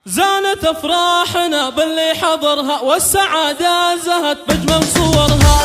زانت افراحنا باللي حضرها، والسعادة زهت بجمل صورها.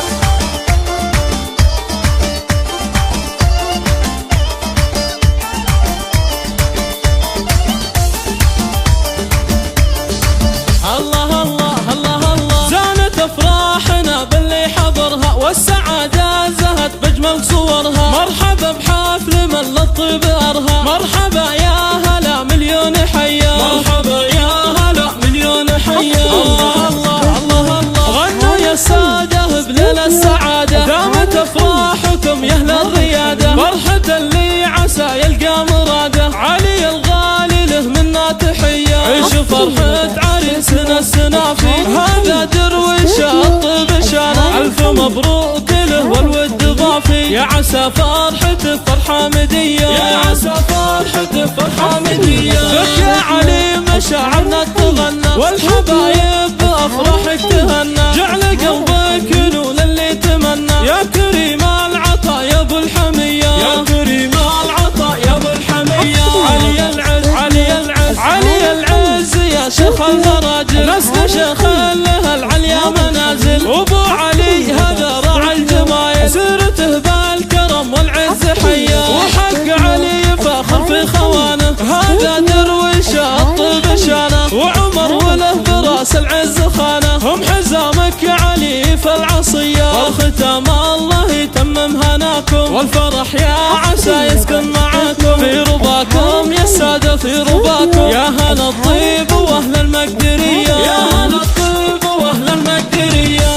الله الله الله الله، زانت افراحنا باللي حضرها، والسعادة زهت بجمل صورها. مرحبا بحفل من للطيب ارها، مرحبا يا هلا مليون حيا، مرحبا يا هلا مليون حيا. الله الله الله الله، غنوا يا السادة بليل السعادة، دامت افراحكم يا اهل الريادة. فرحة اللي عسى يلقى مراده، علي الغالي له منا تحية. عيشوا فرحة عريسنا السنافي، هذا درويش الطيب شانه. الف مبروك له والود ضافي، يا عسى فرحته فرحة مدية، يا عسى فرحته فرحة مدية. لك يا علي مشاعرنا تغنى، والحبايب بأفراحك تهنى. جعل قلبك نول اللي تمنى، يا كريم العطا يا ابو الحمية، يا كريم العطا يا ابو الحمية. علي العز علي العز علي العز يا شيخ المراجل، نسل شيخ له العليا منازل. وابو علي هذا راعي الجمايل، سيرته بالكرم والعز حيا. وحق علي فاخر في خوانه، هذا درويش الطيب شانه. وعمر وله براس العز خانه، هم حزامك يا علي في العصية. والختام الله يتمم هناكم، والفرح يا عسى يسكن معاكم. في رضاكم يا السادة في رضاكم، يا هلا الطيب واهل المقدرية، يا هلا الطيب واهل المقدرية.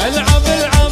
العب العب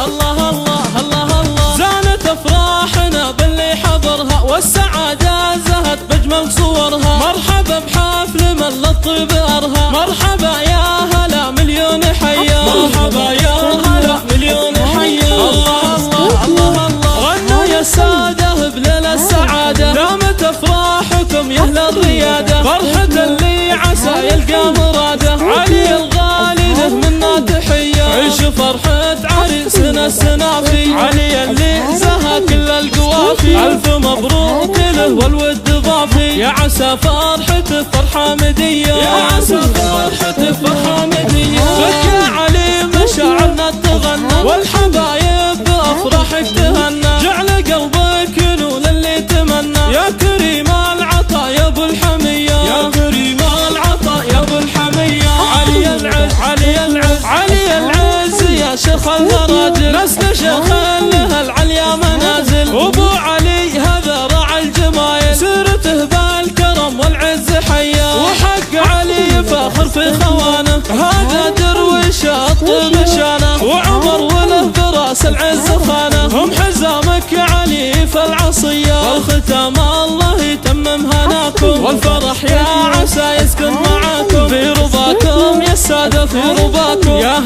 الله الله الله الله، زانت افراحنا باللي حضرها، والسعادة زهت بجمل صورها. مرحبا بحفل من للطيب ارها، مرحبا يا هلا مليون حيا، مرحبا يا هلا مليون حيا. الله الله الله الله، غنوا يا السادة بليل السعادة، دامت افراحكم يا اهل الريادة. فرحة اللي عسى يلقى مراده، علي الغالي له منا تحية. عيشوا فرحة عريسنا السنافي، علي اللي زها كل القوافي. الف مبروك له والود ضافي، يا عسى فرحته فرحة مدية، يا عسى فرحته فرحة مدية. لك يا علي مشاعرنا تغنى، والحبايب بأفراحك تهنى. جعل قلبك نول اللي تمنى، يا كريم العطا يا ابو الحمية، يا كريم العطا يا ابو الحمية. علي العز علي العز علي العز يا شيخ المراجل، نسل شيخ له العليا منازل. وابو علي هذا راعي الجمايل، سيرته بالكرم والعز حيا. وحق علي فاخر في خوانه، هذا درويش الطيب شانه. وعمر وله براس العز خانه، هم حزامك يا علي في العصية. والختام الله يتمم هناكم، والفرح يا عسى يسكن معاكم. في رضاكم يا السادة في رضاكم، يا